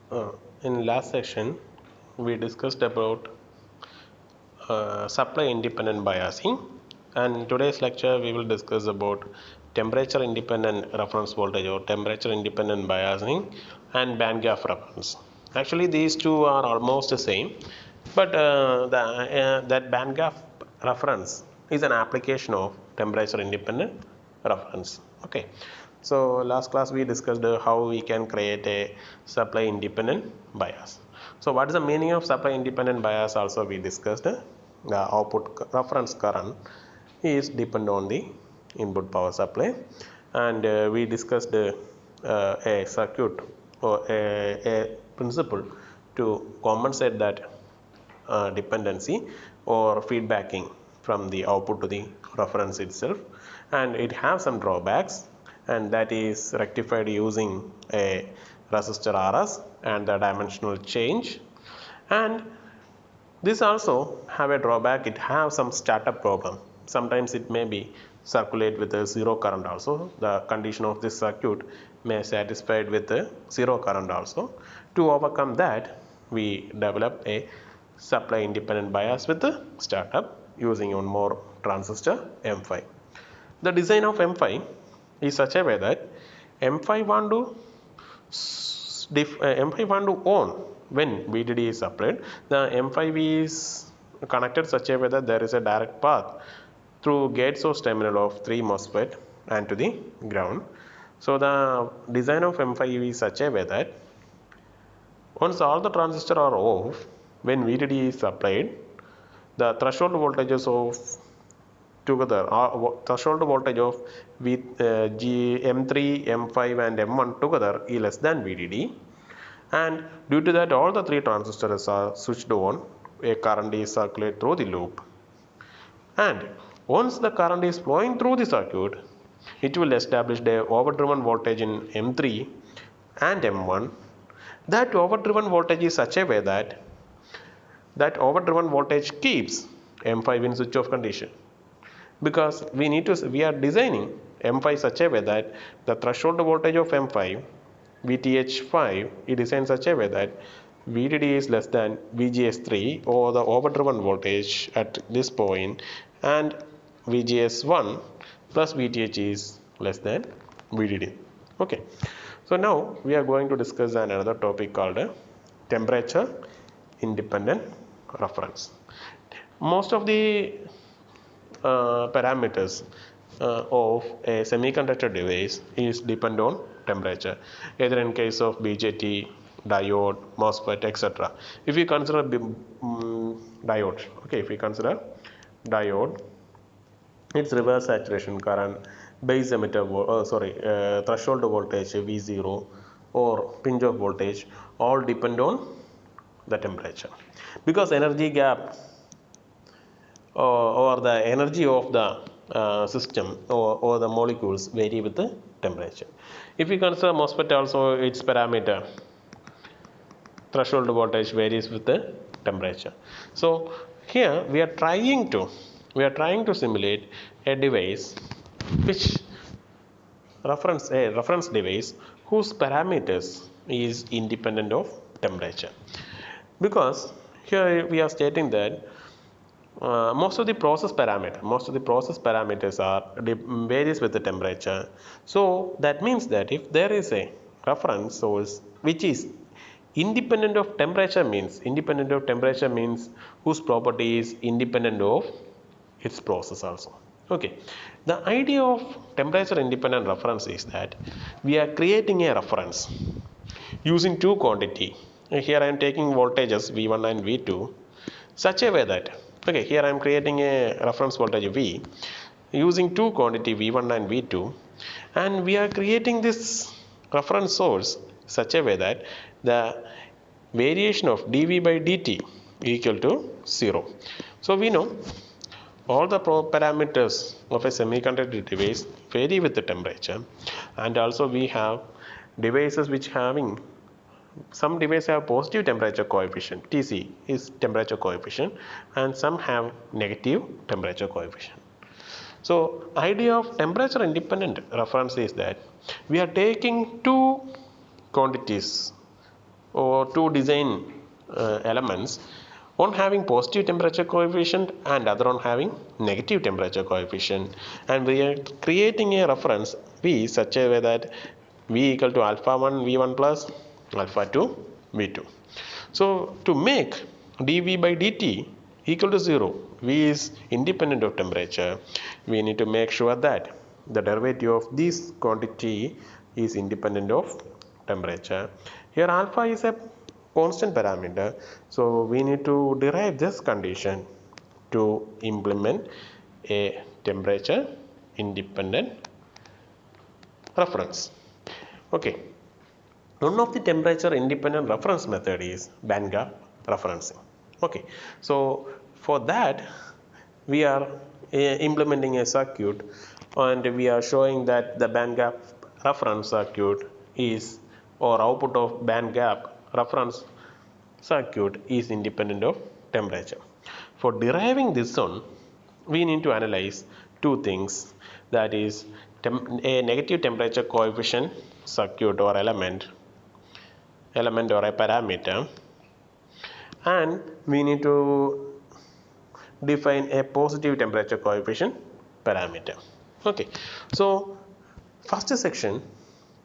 Uh, in last section, we discussed about supply independent biasing, and in today's lecture we will discuss about temperature independent reference voltage or temperature independent biasing and band gap reference. Actually, these two are almost the same, but that band gap reference is an application of temperature independent reference. Okay. So last class we discussed how we can create a supply independent bias. So what is the meaning of supply independent bias? Also we discussed the output reference current is depend on the input power supply, and we discussed a circuit or a principle to compensate that dependency or feedbacking from the output to the reference itself, and it has some drawbacks, and that is rectified using a resistor RS and the dimensional change. And this also have a drawback, it have some startup problem. Sometimes it may be circulate with a zero current also. The condition of this circuit may satisfied with a zero current also. To overcome that, we develop a supply independent bias with the startup using one more transistor M5. The design of M5 is such a way that M5 want to M5 want to on when VDD is applied. The M5 is connected such a way that there is a direct path through gate source terminal of 3 MOSFET and to the ground. So the design of M5 is such a way that once all the transistors are off, when VDD is applied, the threshold voltages of together threshold voltage of M3, M5 and M1 together is less than VDD, and due to that all the three transistors are switched on, a current is circulated through the loop, and once the current is flowing through the circuit, it will establish the overdriven voltage in M3 and M1. That overdriven voltage is such a way that overdriven voltage keeps M5 in switch off condition, because we are designing M5 such a way that the threshold voltage of M5 VTH5 is designed such a way that VDD is less than VGS3 or the overdriven voltage at this point, and VGS1 plus VTH is less than VDD. Okay, so now we are going to discuss another topic called temperature independent reference. Most of the parameters of a semiconductor device is depend on temperature, either in case of BJT, diode, MOSFET, etc. If we consider diode, okay, if we consider diode, its reverse saturation current, base emitter threshold voltage V0 or pinch off voltage all depend on the temperature, because energy gap or the energy of the system or the molecules vary with the temperature. If we consider MOSFET also, its parameter threshold voltage varies with the temperature. So here we are trying to simulate a device which reference device whose parameters is independent of temperature, because here we are stating that most of the process parameters are varies with the temperature. So that means that if there is a reference source which is independent of temperature, means whose property is independent of its process also. Okay, the idea of temperature independent reference is that we are creating a reference using two quantity. Here I am taking voltages V1 and V2 such a way that, okay, here I am creating a reference voltage V using two quantity V1 and V2, and we are creating this reference source such a way that the variation of dV by dt equal to 0. So we know all the parameters of a semiconductor device vary with the temperature, and also we have devices which having some devices have positive temperature coefficient, Tc is temperature coefficient, and some have negative temperature coefficient. So idea of temperature independent reference is that we are taking two quantities or two design elements, one having positive temperature coefficient and other one having negative temperature coefficient, and we are creating a reference V such a way that V equal to alpha 1 V1 plus alpha 2 V2. So to make dV by dt equal to 0, V is independent of temperature, we need to make sure that the derivative of this quantity is independent of temperature. Here alpha is a constant parameter, so we need to derive this condition to implement a temperature independent reference. Okay, one of the temperature independent reference method is Bandgap referencing. Okay, so for that we are implementing a circuit, and we are showing that the Bandgap reference circuit is, or output of Bandgap reference circuit is independent of temperature. For deriving this one, we need to analyze two things, that is a negative temperature coefficient circuit or element or a parameter, and we need to define a positive temperature coefficient parameter. Okay, so first section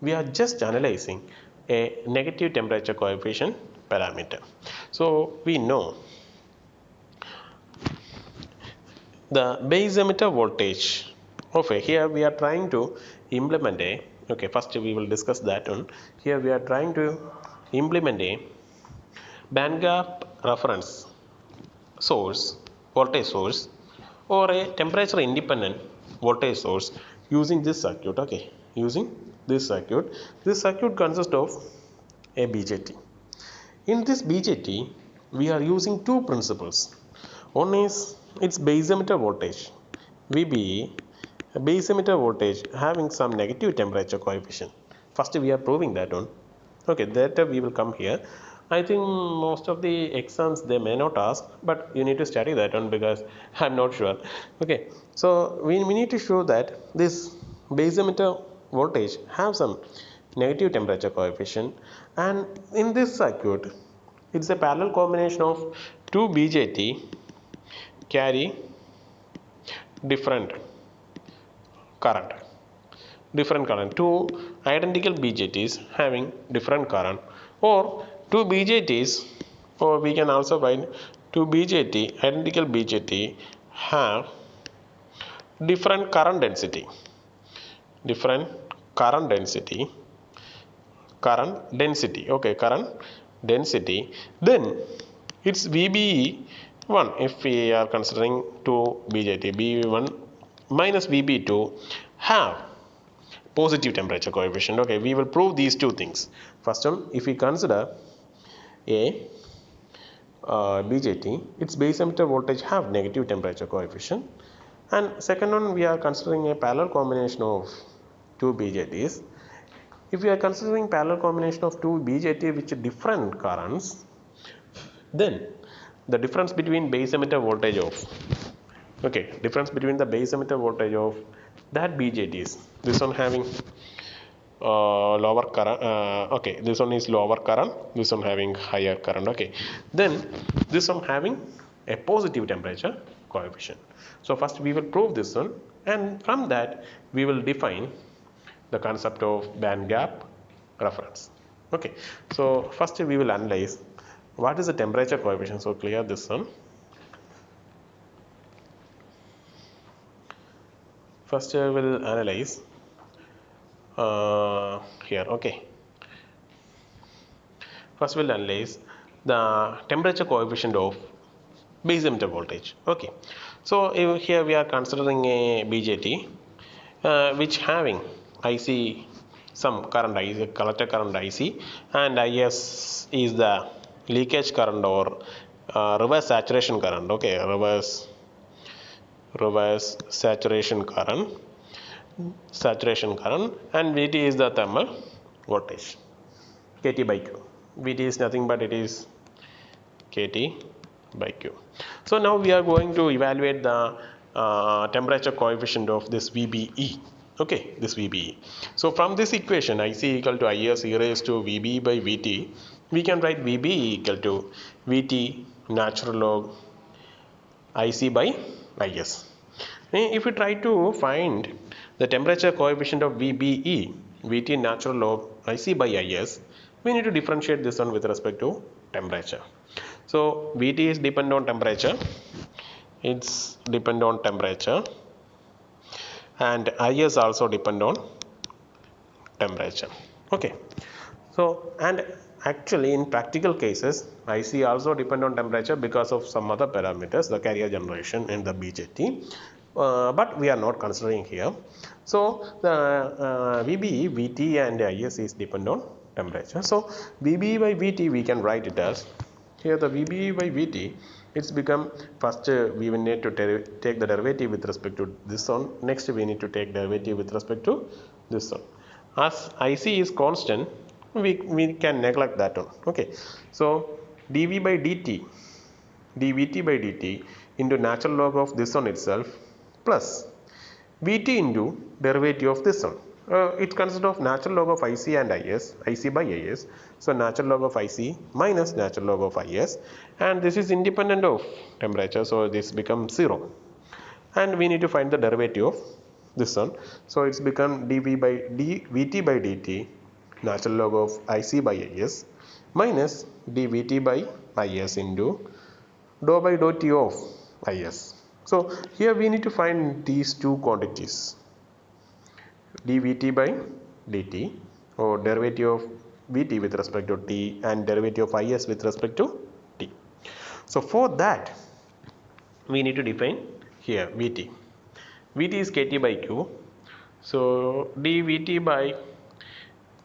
we are just analyzing a negative temperature coefficient parameter. So we know the base emitter voltage. Okay, here we are trying to implement a, okay, first we will discuss that one. Here we are trying to implement a Bandgap reference source, voltage source, or a temperature independent voltage source using this circuit. Okay, using this circuit consists of a BJT. In this BJT we are using two principles. One is its base emitter voltage VBE, a base emitter voltage having some negative temperature coefficient. First we are proving that one. Okay, that we will come here. I think most of the exams they may not ask, but you need to study that one because I'm not sure. Okay, so we need to show that this base emitter voltage have some negative temperature coefficient, and in this circuit it's a parallel combination of two BJT carry different current. Two identical BJTs having different current, or two BJTs, or we can also find two identical BJT have different current density. Okay, current density. Then it's VBE1 if we are considering two BJT. BB1 minus VB2 have positive temperature coefficient. Okay, we will prove these two things. First one, if we consider a BJT, its base emitter voltage have negative temperature coefficient, and second one we are considering a parallel combination of two BJTs. If we are considering parallel combination of two BJT with different currents, then the difference between base emitter voltage of, okay, difference between the base emitter voltage of that BJTs, this one having lower current, okay, this one is lower current, this one having higher current. Okay, then this one having a positive temperature coefficient. So first we will prove this one, and from that we will define the concept of Bandgap reference. Okay, so first we will analyze what is the temperature coefficient. So clear this one. First we will analyze here. Okay, first we will analyze the temperature coefficient of base emitter voltage. Okay, so here we are considering a BJT which having IC, some current IC, collector current IC, and IS is the leakage current or reverse saturation current. Okay, reverse saturation current, and VT is the thermal voltage, KT by Q. VT is nothing but it is KT by Q. So now we are going to evaluate the temperature coefficient of this VBE. Okay, this VBE. So from this equation, IC equal to IS e raised to VB by VT, we can write VB equal to VT natural log IC by IS. If we try to find the temperature coefficient of VBE, VT natural log IC by IS, we need to differentiate this one with respect to temperature. So VT is dependent on temperature, it's dependent on temperature, and IS also depend on temperature. Okay, so and actually in practical cases IC also depend on temperature because of some other parameters, the carrier generation and the BJT, but we are not considering here. So the VBE, VT and IS is depend on temperature. So VBE by VT we can write it as, here the VBE by VT, it's become first we will need to take the derivative with respect to this one, next we need to take derivative with respect to this one. As IC is constant, we can neglect that one. Okay, so dV by dt, dVT by dt into natural log of this one itself plus Vt into derivative of this one. It consists of natural log of IC and IS, IC by IS. So natural log of IC minus natural log of IS, and this is independent of temperature, so this becomes 0. And we need to find the derivative of this one. So it's become dV by dVT by dt natural log of IC by IS minus dVT by IS into dou by dou T of IS. So here we need to find these two quantities, dVT by dt, or derivative of Vt with respect to T and derivative of Is with respect to T. So for that we need to define here Vt. Vt is kT by Q. So dVT by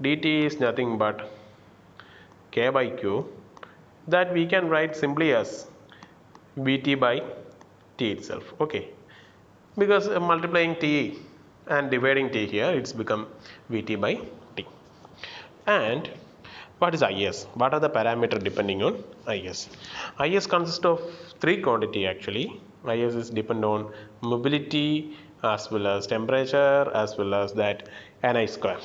dt is nothing but K by Q, that we can write simply as Vt by T itself. Okay, because multiplying T and dividing T here, it's become Vt by T. And what is Is? What are the parameters depending on Is? Is consists of three quantity actually. Is is depend on mobility as well as temperature as well as that Ni square.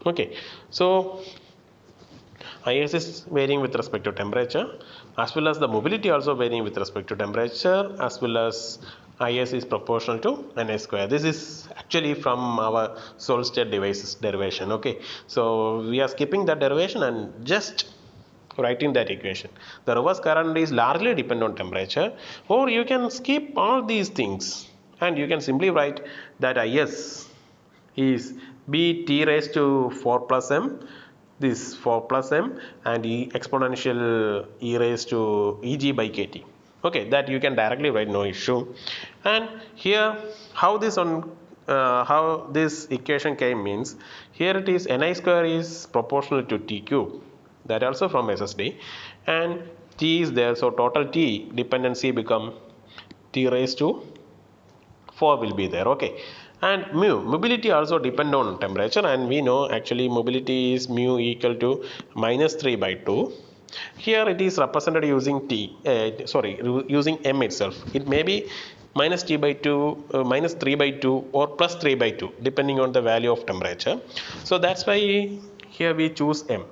Okay, so Is is varying with respect to temperature as well as the mobility also varying with respect to temperature as well as Is is proportional to Ni square. This is actually from our solid state devices derivation. Okay, so we are skipping that derivation and just writing that equation. The reverse current is largely dependent on temperature, or you can skip all these things and you can simply write that Is is b T raised to 4 plus m, this 4 plus m, and exponential e raised to Eg by kt. Okay, that you can directly write, no issue. And here how this equation came means, here it is Ni square is proportional to T cube, that also from SSD, and T is there, so total T dependency become T raised to 4 will be there. Okay, and mobility also depend on temperature, and we know actually mobility is mu equal to minus 3 by 2. Here it is represented using using m itself. It may be minus t by 2, minus 3 by 2 or plus 3 by 2 depending on the value of temperature. So that's why here we choose m.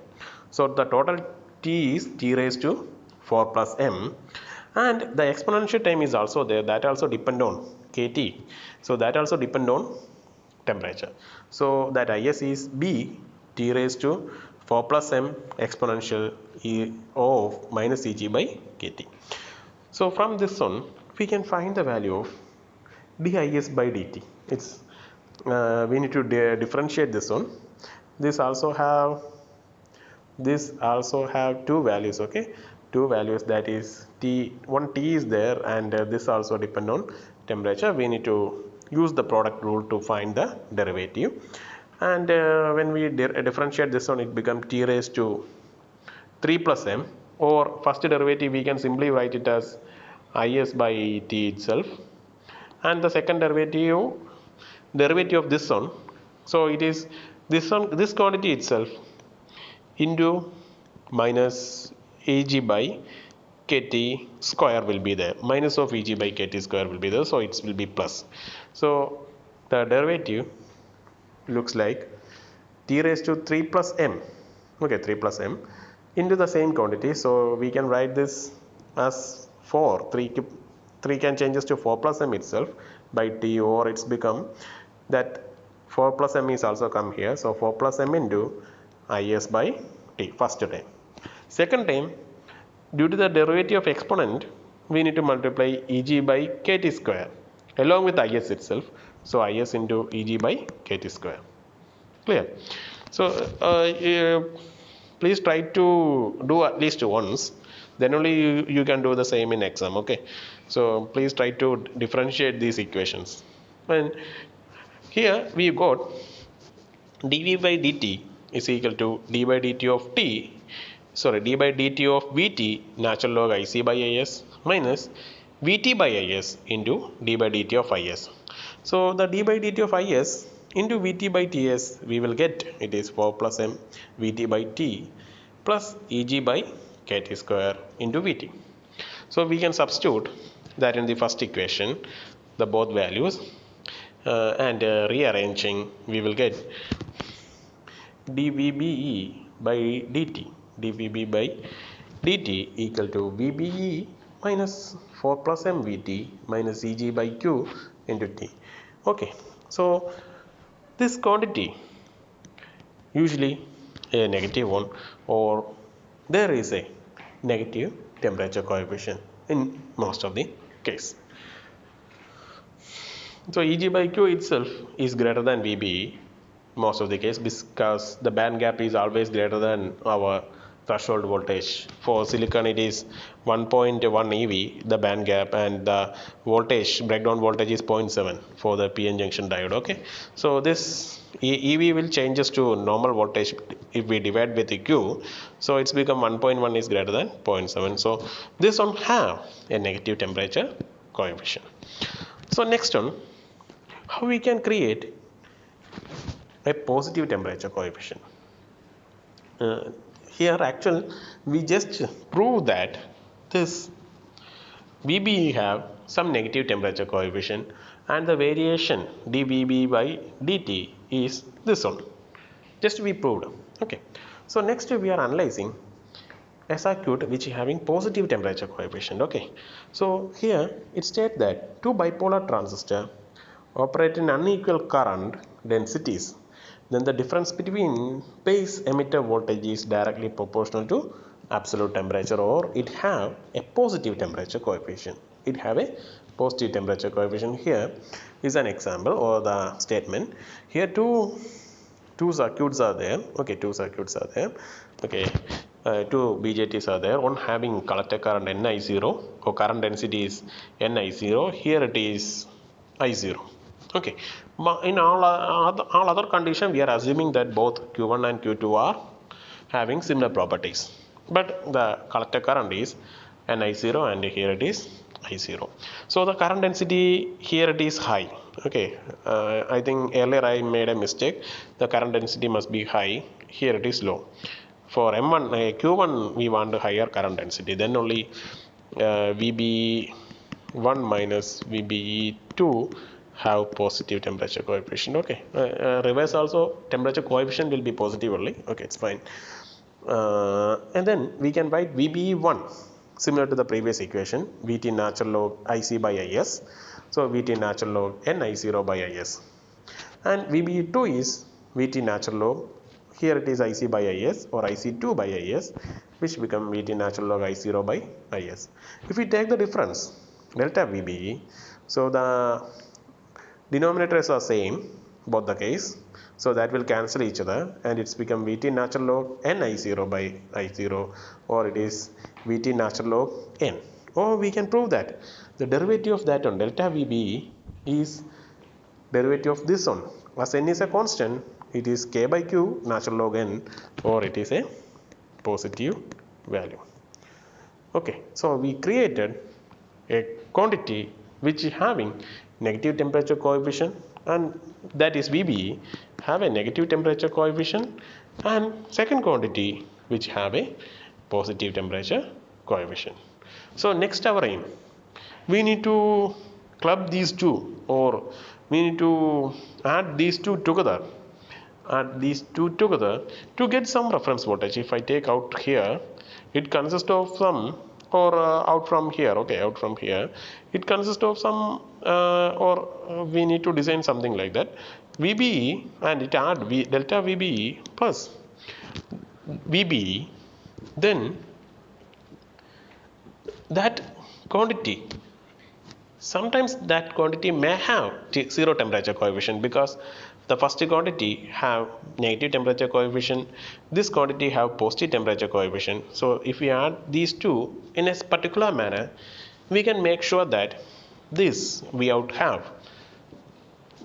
So the total t is t raised to 4 plus m, and the exponential time is also there, that also depend on kt. So that also depend on temperature. So that Is is b T raised to 4 plus m exponential e of minus Eg by kt. So from this one we can find the value of dis by dt. It's we need to differentiate this one. This also have two values. Okay, two values, that is one t is there, and this also depend on temperature. We need to use the product rule to find the derivative, and when we differentiate this one, it becomes t raised to 3 plus m, or first derivative we can simply write it as Is by t itself, and the second derivative of this one, so it is this quantity itself into minus Eg by kt square will be there, minus of Eg by kt square will be there, so it will be plus. So the derivative looks like t raised to 3 plus m. Okay, 3 plus m into the same quantity. So we can write this as 4. 3 can changes to 4 plus m itself by t, or it's become that 4 plus m is also come here. So 4 plus m into is by t first time. Second time, due to the derivative of exponent, we need to multiply eg by kt square along with is itself. So is into eg by kt square. Clear? So please try to do at least once, then only you can do the same in exam. Okay, so please try to differentiate these equations. And here we got dv by dt is equal to d by dt of d by dt of vt natural log ic by is minus vt by is into d by dt of is. So the d by dt of is into vt by ts, we will get it is 4 plus m vt by t plus eg by kt square into vt. So we can substitute that in the first equation, the both values, and rearranging, we will get dvbe by dt, dvb by dt equal to vbe minus 4 plus mvt minus eg by q into t. Okay, so this quantity usually a negative one, or there is a negative temperature coefficient in most of the case. So Eg by Q itself is greater than VBE most of the case, because the band gap is always greater than our threshold voltage. For silicon it is 1.1 EV the band gap, and the voltage, breakdown voltage, is 0.7 for the PN junction diode. Okay, so this EV will changes to normal voltage if we divide with the Q, so it's become 1.1 is greater than 0.7. So this one have a negative temperature coefficient. So next one, how we can create a positive temperature coefficient. Here actually we just prove that this VBE have some negative temperature coefficient, and the variation dVB by dt is this one. Just we proved. Okay. So next we are analyzing a circuit which is having positive temperature coefficient. Okay. So here it states that two bipolar transistors operate in unequal current densities, then the difference between base emitter voltage is directly proportional to absolute temperature, or it have a positive temperature coefficient. It have a positive temperature coefficient. Here is an example or the statement. Here two circuits are there. Okay, two circuits are there. Okay, two BJTs are there. One having collector current Ni0, or current density is Ni0. Here it is I0. Okay, in all other condition, we are assuming that both Q1 and Q2 are having similar properties, but the collector current is Ni0 and here it is I0. So the current density here it is high. Okay, I think earlier I made a mistake. The current density must be high. Here it is low. For M1 Q1 we want a higher current density. Then only VB1 minus VBE2 have positive temperature coefficient. Okay, reverse also temperature coefficient will be positive only. Okay, it's fine. And then we can write VBE1 similar to the previous equation, VT natural log IC by IS. So VT natural log Ni0 by IS, and VBE2 is VT natural log, here it is IC by IS or IC2 by IS, which become VT natural log I0 by IS. If we take the difference delta VBE, so the denominators are same both the case, so that will cancel each other, and it's become VT natural log Ni0 by I0, or it is VT natural log N. Or we can prove that the derivative of that one delta VBE is derivative of this one. As N is a constant, it is K by Q natural log N, or it is a positive value. Okay, so we created a quantity which is having negative temperature coefficient, and that is VBE have a negative temperature coefficient, and second quantity which have a positive temperature coefficient. So next our aim, we need to club these two, or we need to add these two together add these two together to get some reference voltage. If I take out here, it consists of some, or out from here, okay, out from here, it consists of some, we need to design something like that, VBE, and it add delta VBE plus VBE, then that quantity, sometimes that quantity may have zero temperature coefficient, because the first quantity have negative temperature coefficient, this quantity have positive temperature coefficient. So if we add these two in a particular manner, we can make sure that this we out have,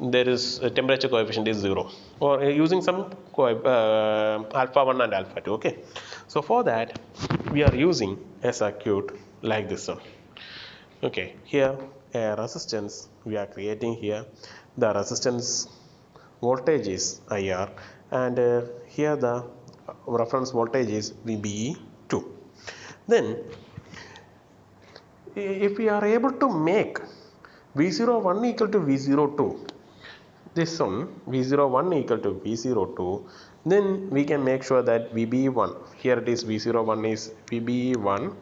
there is a temperature coefficient is 0, or using some alpha 1 and alpha 2. Okay, so for that we are using a circuit like this one. Okay, here a resistance we are creating here, the resistance voltage is IR, and here the reference voltage is VBE2. Then if we are able to make V01 equal to V02, this one V01 equal to V02, then we can make sure that VBE1, here it is V01 is VBE1,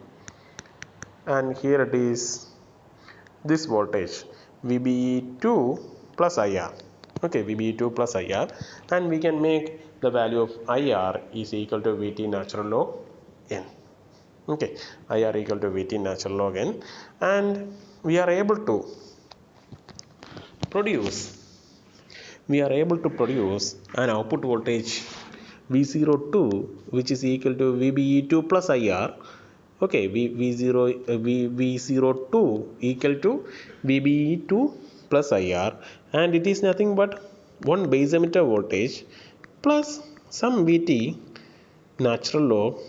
and here it is this voltage VBE2 plus IR. Okay, VBE2 plus IR, and we can make the value of IR is equal to VT natural log N. Okay, IR equal to VT natural log N, and we are able to produce an output voltage V02, which is equal to VBE2 plus IR. Okay, V02 equal to VBE2 plus IR, and it is nothing but one base emitter voltage plus some VT natural log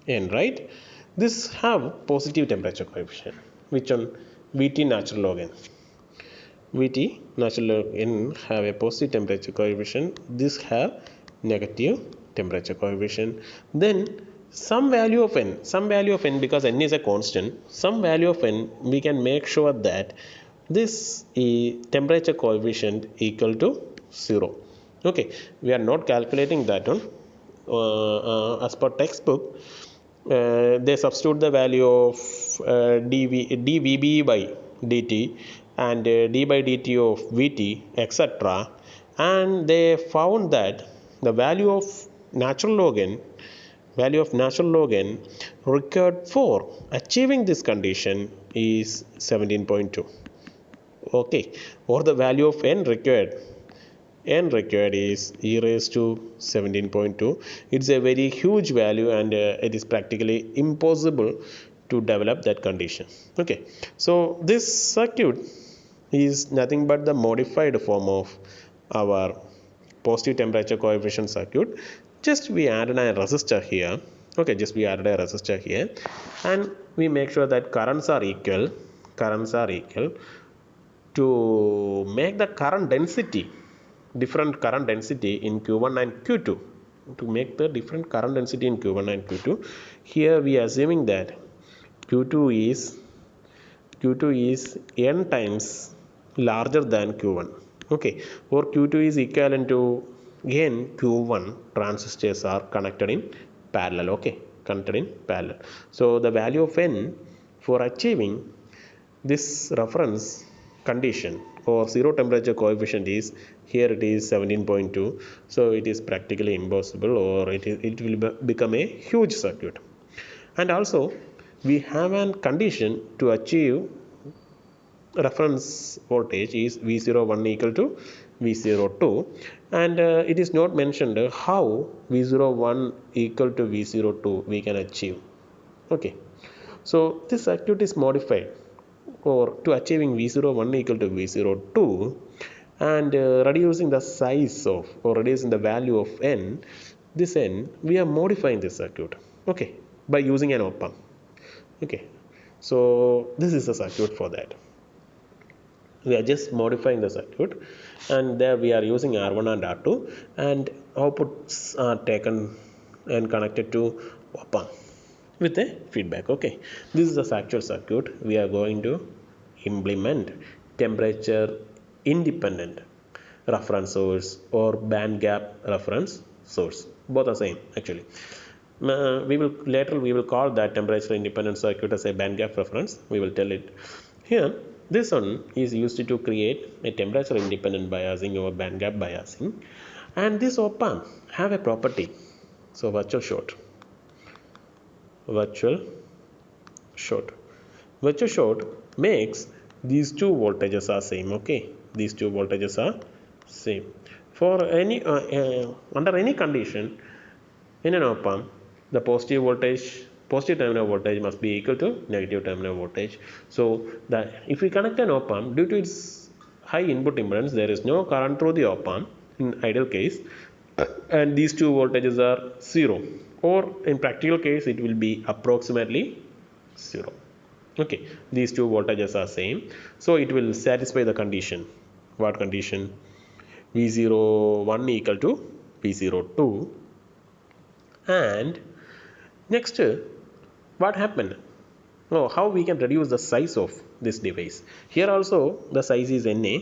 N, right? This have positive temperature coefficient, which one? VT natural log N. VT natural log N have a positive temperature coefficient, this have negative temperature coefficient. Then some value of n, because n is a constant, some value of n, we can make sure that this temperature coefficient equal to 0. Okay, we are not calculating that one as per textbook. They substitute the value of dVB by dt and d by dt of Vt, etc., and they found that the value of natural log n required for achieving this condition is 17.2. Okay, or the value of n required is e raised to 17.2. It's a very huge value, and it is practically impossible to develop that condition. Okay, so this circuit is nothing but the modified form of our positive temperature coefficient circuit. Just we added a resistor here. Okay, just we added a resistor here, and we make sure that currents are equal to make the current density, different current density in Q1 and Q2. To make the different current density in Q1 and Q2, here we are assuming that Q2 is n times larger than Q1. Okay, or Q2 is equivalent to n Q1 transistors are connected in parallel. Okay, connected in parallel. So the value of n for achieving this reference condition or zero temperature coefficient is, here it is 17.2. so it is practically impossible, or it will become a huge circuit. And also we have a condition to achieve reference voltage is V01 equal to V02, and it is not mentioned how V01 equal to V02 we can achieve. Okay, so this circuit is modified or to achieving V01 equal to V02, and reducing the size of, or reducing the value of n, this n we are modifying this circuit. Okay, by using an op amp. Okay, so this is the circuit for that. We are just modifying the circuit, and there we are using R1 and R2, and outputs are taken and connected to op amp with a feedback. Okay, this is the actual circuit. We are going to implement temperature independent reference source or band gap reference source. Both are same actually. We will call that temperature independent circuit as a band gap reference. We will tell it here. This one is used to create a temperature independent biasing or band gap biasing, and this op amp have a property. So virtual short virtual short makes these two voltages are same. Okay, these two voltages are same for any under any condition. In an op amp, the positive terminal voltage must be equal to negative terminal voltage. So that if we connect an op amp, due to its high input impedance, there is no current through the op amp in ideal case, and these two voltages are zero, or in practical case it will be approximately zero. Okay, these two voltages are same, so it will satisfy the condition. What condition? V01 equal to V02. And next, what happened? Oh, how we can reduce the size of this device? Here also the size is Na.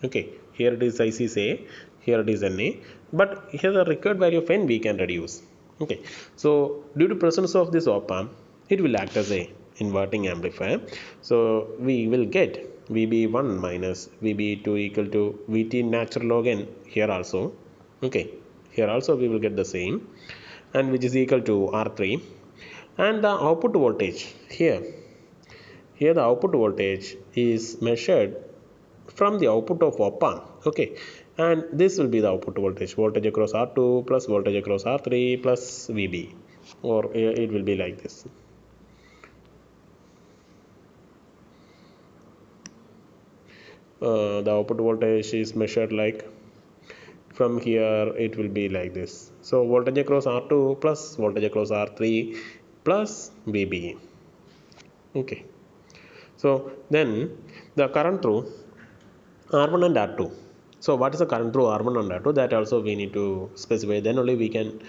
Okay, here it is size is A, here it is Na, but here the required value of N we can reduce. Okay, so due to presence of this op amp, it will act as a inverting amplifier. So we will get VB1 minus VB2 equal to Vt natural log N here also. Okay, here also we will get the same, and which is equal to R3. And the output voltage here the output voltage is measured from the output of op amp. Okay, and this will be the output voltage across R2 plus voltage across R3 plus VB, or it will be like this. The output voltage is measured like from here, it will be like this. So voltage across R2 plus voltage across R3 plus VB. Okay, so then the current through R1 and R2. So what is the current through R1 and R2? That also we need to specify, then only we can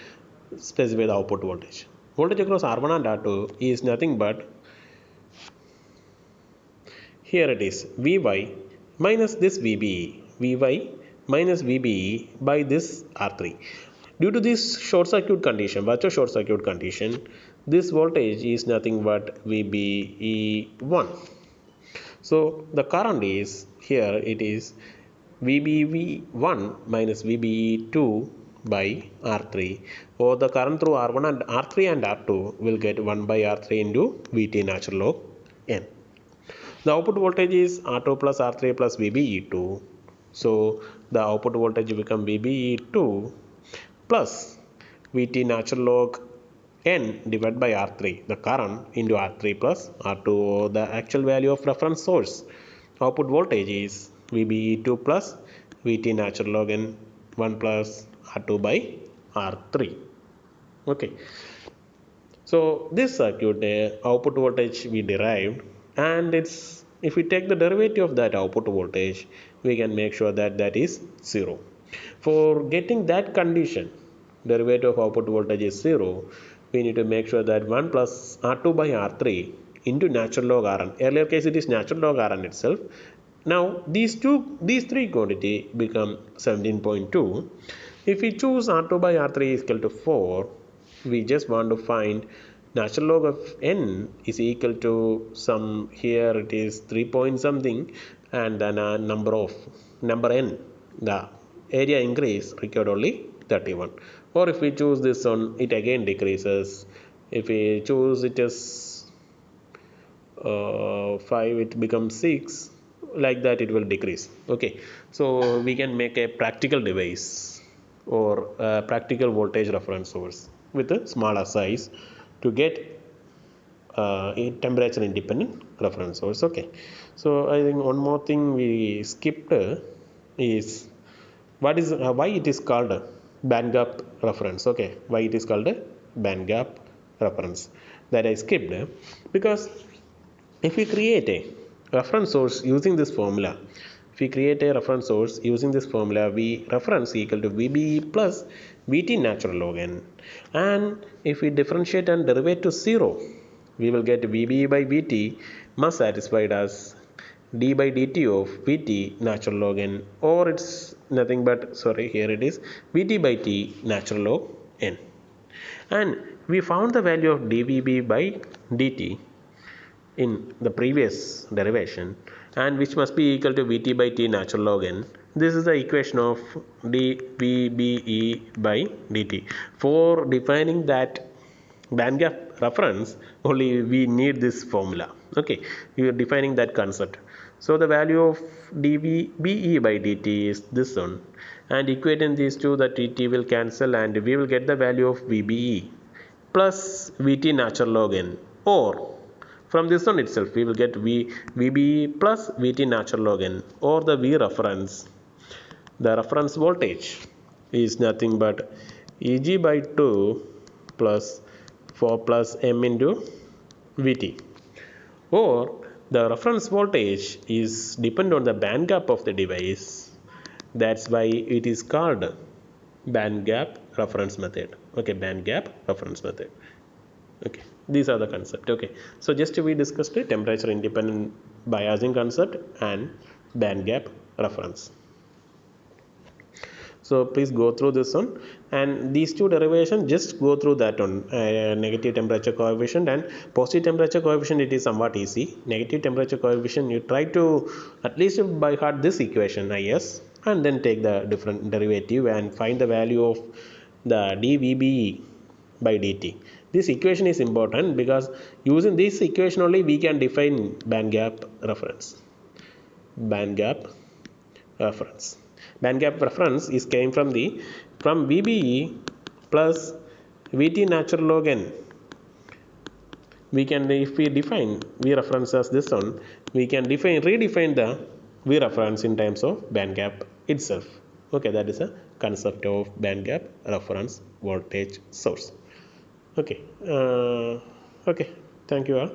specify the output voltage. Voltage across R1 and R2 is nothing but, here it is, Vy minus this VBE, Vy minus VBE by this R3. Due to this short circuit condition, virtual short circuit condition, this voltage is nothing but VBE1. So the current is, here it is VBE1 minus VBE2 by R3, or the current through R1 and R3 and R2 will get 1 by R3 into Vt natural log N. The output voltage is R2 plus R3 plus VBE2. So the output voltage become VBE2 plus Vt natural log N divided by R3, the current into R3 plus R2, the actual value of reference source. Output voltage is VBE2 plus Vt natural log N 1 plus R2 by R3. Okay, so this circuit output voltage we derived, and it's, if we take the derivative of that output voltage, we can make sure that that is 0. For getting that condition, derivative of output voltage is 0, we need to make sure that 1 plus R2 by R3 into natural log Rn. Earlier case it is natural log Rn itself. Now these three quantity become 17.2. If we choose R2 by R3 is equal to 4, we just want to find natural log of N is equal to some, here it is 3 point something, and then a number N, the area increase required only 31. Or if we choose this one, it again decreases. If we choose it as 5, it becomes 6, like that it will decrease. Okay, so we can make a practical device or a practical voltage reference source with a smaller size to get a temperature independent reference source. Okay, so I think one more thing we skipped is what is why it is called band gap reference. Okay, why it is called a band gap reference, that I skipped, because if we create a reference source using this formula, we reference equal to VBE plus Vt natural log N, and if we differentiate and derivate to 0, we will get VBE by Vt must satisfied as d by dt of Vt natural log n, or it's nothing but, sorry, here it is Vt by t natural log n. And we found the value of dVb by dt in the previous derivation, and which must be equal to Vt by t natural log n. This is the equation of dVbe by dt. For defining that Bandgap reference, only we need this formula. Okay, we are defining that concept. So the value of dVbe by dt is this one, and equating these two, the dt will cancel and we will get the value of Vbe plus Vt natural log n, or from this one itself we will get Vbe plus Vt natural log n, or the V reference. The reference voltage is nothing but Eg by 2 plus 4 plus m into Vt, or the reference voltage is depend on the band gap of the device. That's why it is called band gap reference method. Okay, band gap reference method. Okay, these are the concept. Okay, so just we discussed the temperature independent biasing concept and band gap reference. So please go through this one, and these two derivations just go through that one. Negative temperature coefficient and positive temperature coefficient, it is somewhat easy. Negative temperature coefficient, you try to at least by heart this equation IS, and then take the different derivative and find the value of the dVbe by dt. This equation is important because using this equation only we can define band gap reference. Band gap reference. Band gap reference is came from Vbe plus Vt natural log n. We can, if we define V reference as this one, we can redefine the V reference in terms of band gap itself. Okay, that is a concept of band gap reference voltage source. Okay, okay, thank you all.